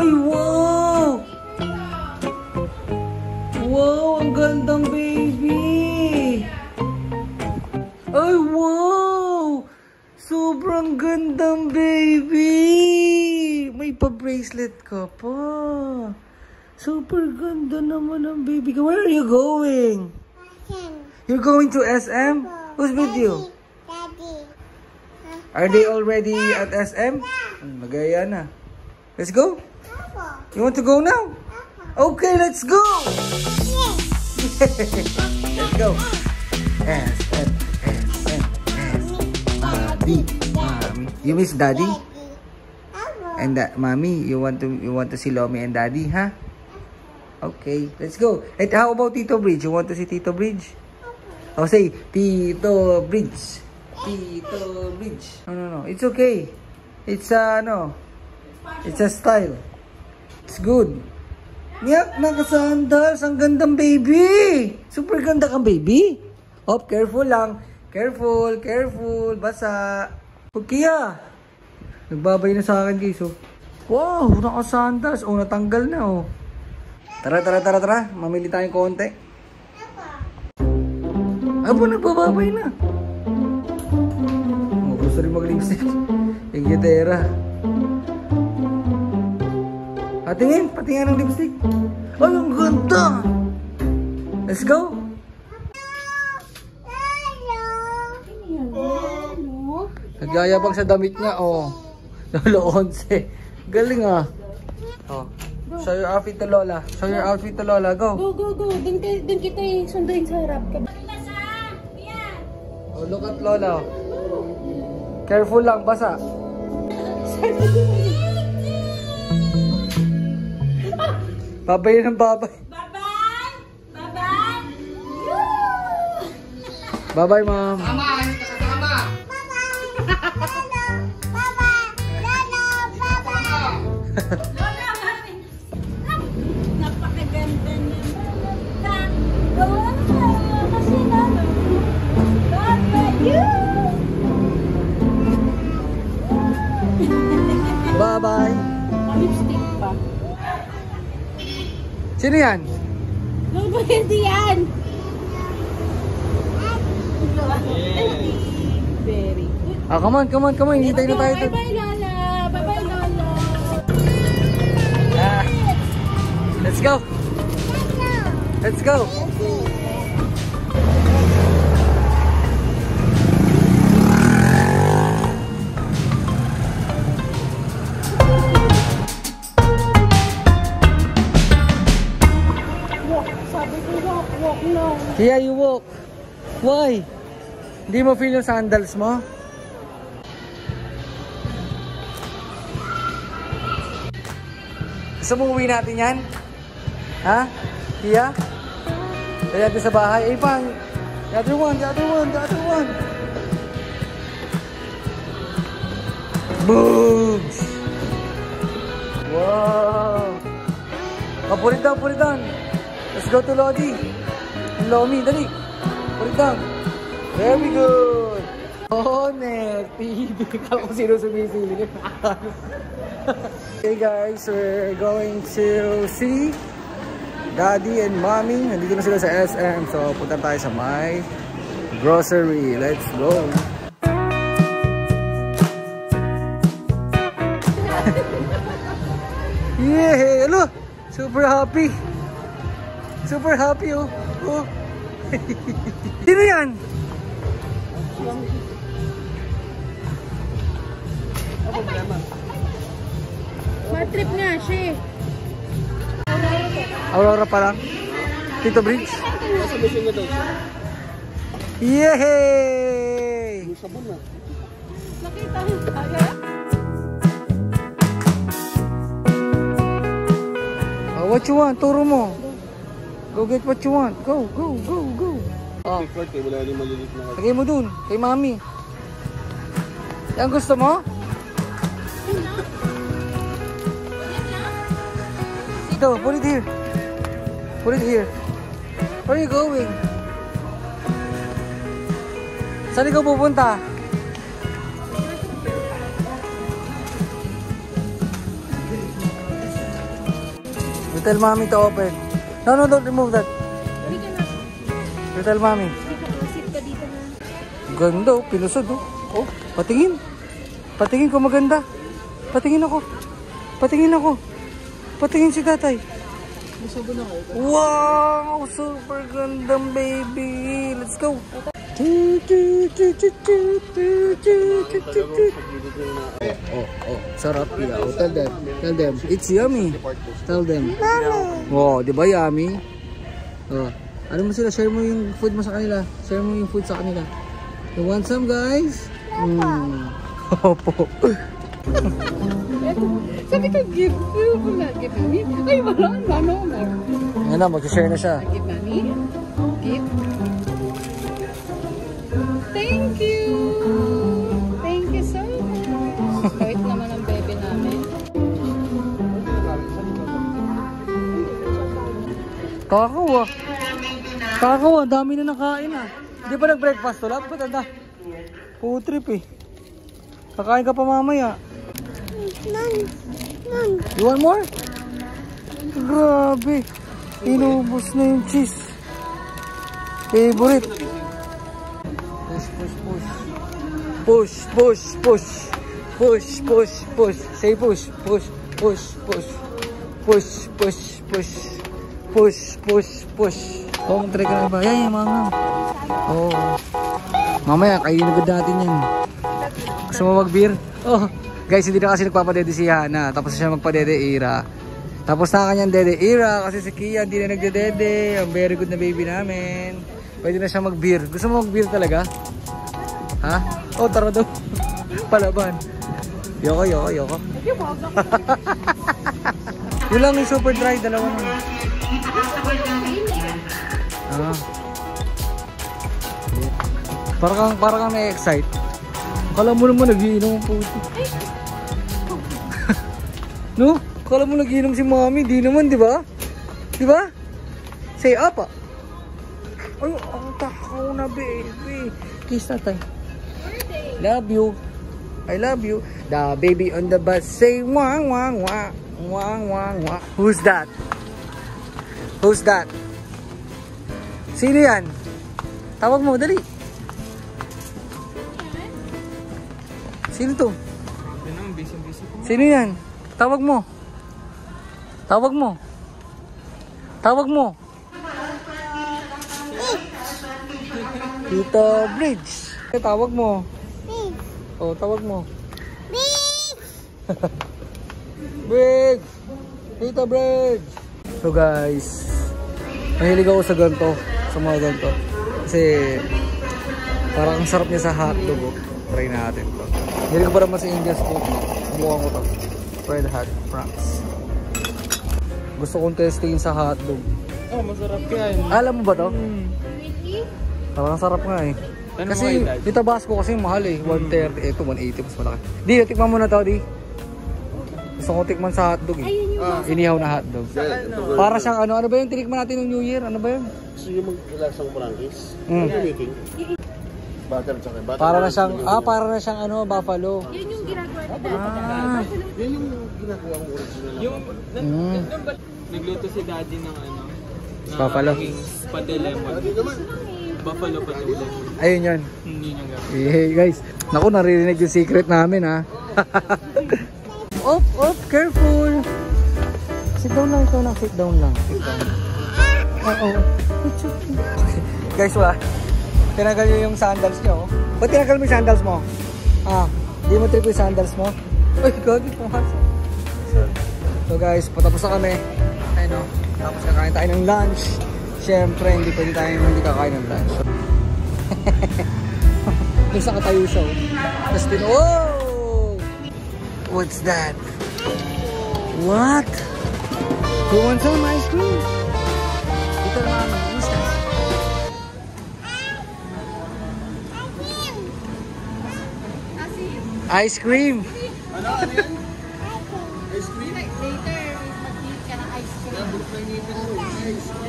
Ay, wow! Wow, ang gandang baby! Ay, wow! Sobrang gandang baby! May pa-bracelet ka pa. Super ganda naman ang baby. Where are you going? You're going to SM? Who's with you? Daddy. Are they already at SM? Magaya na. Let's go. You want to go now? Okay, let's go. Let's go. SM. Daddy. Mommy. You miss Daddy? And Mommy, you want to see Lomi and Daddy, huh? Okay, let's go. And how about Tito Bridge? You want to see Tito Bridge? Oh, say Tito Bridge. Tito Bridge. No. It's okay. It's it's a style. It's good. Yak, naka-sandals. Ang gandang baby. Super ganda kang baby. Oh, careful lang. Careful. Basa. Kuya. Nagbabay na sa akin, guys. Oh. Wow, naka-sandals. Oh, natanggal na, oh. Tara. Mamili tayong konti. Abo, nagbababay na. Oh, gusto rin mag-lipstick. Yung gitera. Patingin ng lipstick. Ay, ang ganda. Let's go. Nagyayabang sa damit niya, oh. Lolo 11. Galing, ah. Oh. Show your outfit to Lola. Go. Go. Dun kita sunduin sa harap. Oh, look at Lola. Careful lang, basa. Babay ng babay. Bye-bye, Mom. Bye-bye. Lipstick pa. Sino yan? Hindi yan. Very good. Ah, come on. Hintay na tayo. Bye-bye, Lola. Bye-bye, Lola. Ah, let's go. Sabi ko walk now. Here you walk. Why? Hindi mo feel yung sandals mo? Gusto mo uwi natin yan? Ha? Kia? Kaya natin sa bahay. Eh, pang. The other one. Boogs! Wow! Oh, put it down. Let's go to Lodi. Lomi, dali. Put it down. Very good. Oh, TV. Kala ko sino sumisili. Okay guys, we're going to see Daddy and Mommy. Nandito na sila sa SM. So, punta tayo sa my grocery. Let's go. Yeah! Hello! Super happy, oh. Sino yan? Matrip nga siya. Aurora pa lang. Tito Bridge. Yay! Nakita mo tayo? What you want? Turo mo. Go get what you want. Go. Oh. Lagay mo dun. Kay Mami. Yan gusto mo? Ito, put it here. Where are you going? Saan ikaw pupunta? You tell mommy to open. No, no, don't remove that. Hindi ka na. You tell mommy. Sit ka dito na. Ganda oh, pinusod oh. Oh, patingin. Patingin ko maganda. Patingin ako. Patingin ako. Patingin si tatay. Wow, super gandang baby. Let's go. Oh, sarap ya. Oh, tell them. It's yummy. Tell them. Wow, di ba yummy? Oh, ano mo sila? Share mo yung food mo sa kanila. Share mo yung food sa kanila. You want some, guys? Opo. Sabi ko, give mommy. Ay, wala. Mano. Yan na, mag-share na siya. Give mommy. Give. Thank you. Thank you so much. Bait naman ang bebe namin. Kakawa. Kakawa, dami na nakain ah. Hindi pa nag-breakfast to lab? Ba't anda? Food trip eh. Kakain ka pa mamaya. You want more? Grabe. Inubos na yung cheese. Favorite. Push. Say push. Push. Oh, mag-try ka na ba? Yan, mama. Oh. Mamaya, kainin agad natin yan. Gusto mo mag-beer? Oh. Guys, hindi na kasi nagpapadede si Hana. Tapos siya magpadede Ira. Tapos na kanyang dede Ira kasi si Kia hindi na nagdedede. Ang very good na baby namin. Pwede na siya mag-beer. Gusto mo mag-beer talaga? Ha? Oh, tara daw. Palaban. Yoko. Yun lang yung super dry. Dalawa na. Ah. Para kang na-excite. Kala mo naman nagiinom ang puto. No? Kala mo nagiinom si mommy. Di naman, di ba? Di ba? Say apa. Ay, ang takaw na baby. Kiss natin. Love you. I love you. The baby on the bus say wang. Who's that? Who's that? Sino yan? Tawag mo, dali. Sino to? Sino yan? Tawag mo. Tita Bridge. Tawag mo. Oh, tawag mo. Bridge. Tita Bridge. So guys, mahilig ako sa ganito. Sa mga ganito. Kasi parang ang sarap niya sa hotdog. Oh. Try natin to. Hindi ko pa naman sa Indian food. Subukan ko to. Fried hot fries. Gusto kong testingin sa hotdog. Oh, masarap yan. Alam mo ba to? Parang sarap nga eh. Kasi yung Tabasco kasi mahal eh. 130. Ito 180 mas malaki. Di, tikman mo na to, di. Gusto kong tikman sa hotdog eh. Inihaw na hotdog. Para siyang ano ba yung tinikman natin ng New Year? Ano ba yun? Gusto nyo mag-ilasang prangkis? Ano yung meeting? Butter tsaka butter. Para na siyang ano, buffalo. Yun yung ginagawa ni Daddy. Yan yung ginagawa ang original. Nagluto si Daddy ng ano? Buffalo. Pati lemon. Buffalo pati lemon. Ayun yun. Yun yung gawin. Hey guys. Naku, naririnig yung secret namin ha. Op, careful. Sit down lang. Sit down. Guys, tinagal nyo yung sandals nyo. Ba't tinagal mo yung sandals mo? Di mo trip yung sandals mo? Uy, gagawin pumasok. So guys, patapos na kami. Ayun o, tapos kakain tayo ng lunch. Siyempre, hindi pwede tayo hindi kakain ng lunch. Nasa katayo siya. Tapos whoa! What's that? What? Who wants some ice cream? Ito naman, what's that? Ice cream. Ano yan? Ice cream? Later, mag-eat ka ng ice cream.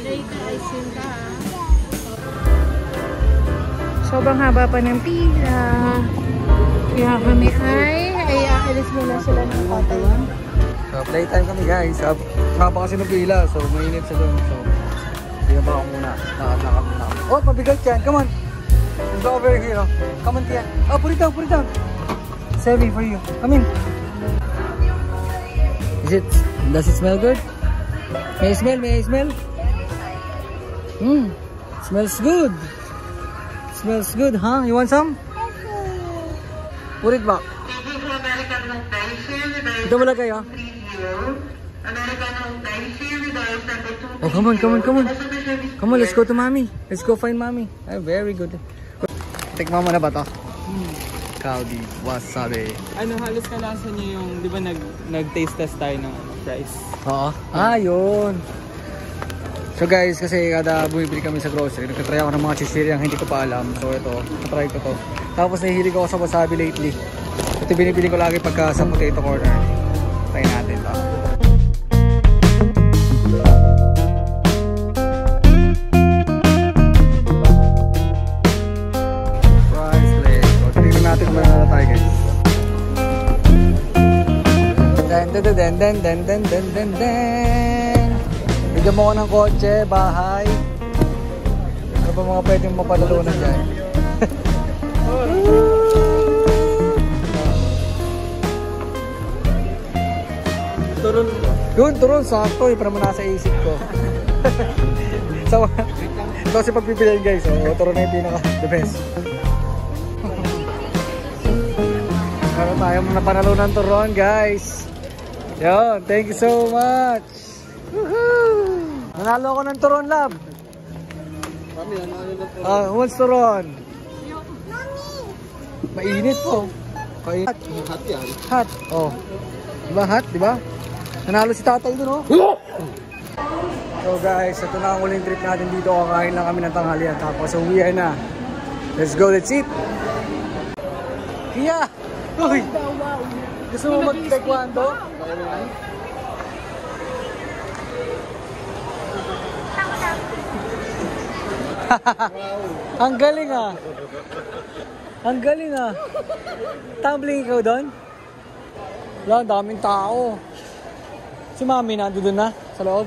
Later, ice cream ka. Sobrang haba pa ng pila. Kaya kami ay aalis muna sila ng hotel. So, playtime kami guys. Mapa kasi ng pila, so mainit sa doon. So, hindi na ba ako muna. Nakakam muna. Oh, mabigat yan. Come on. Let's go over here. Come on, Tia. Oh, put it down, put it down. It's heavy for you. Come in. Does it smell good? May I smell? May I smell? Smells good. Smells good, huh? You want some? Put it back. Ito mo lagay, ha? Oh, come on, come on, come on. Come on, let's go to mommy. Let's go find mommy. Very good. Tikman mo na ba to? Kalbi, wasabi. Ano, halos kalasa niyo yung, di ba nag-taste test tayo ng fries? Oo. Yun. So guys, kasi kada bumibili kami sa grocery, nagtatry ako ng mga chichiriang hindi ko pa alam. So ito, natry ko to. Tapos nahihilig ako sa wasabi lately. Ito binibili ko lagi pagka sa potato corner. Try natin to. Fries plate. So tignan natin kung manala tayo guys. Den. Bigyan mo ko ng kotse, bahay. Ano ba mga pwedeng mapalalunan dyan? Turon. Yun, turon. Sakto. Para mo nasa isip ko. So, ito kasi pagpipiliin guys. So, turon na yung pinaka-the best. Meron tayo mga panalunan turon guys. Yun, thank you so much. Woohoo! Nanalo ako ng turon, love. Mami, nanalo ng turon. Who wants turon? Mainit po. Hot. Hot yan. Hot. Oh. Diba hot, diba? Nanalo si tatay dun, oh. So guys, ito na ang uling trip natin dito. Kakain lang kami ng tanghalian. Tapos uwian na. Let's go, let's eat. Kia! Uy! Gusto mo mag-taekwondo? Ang galing ah. Ang galing ah. Tumbling ikaw doon? Wala, daming tao. Si mami nandun na sa loob.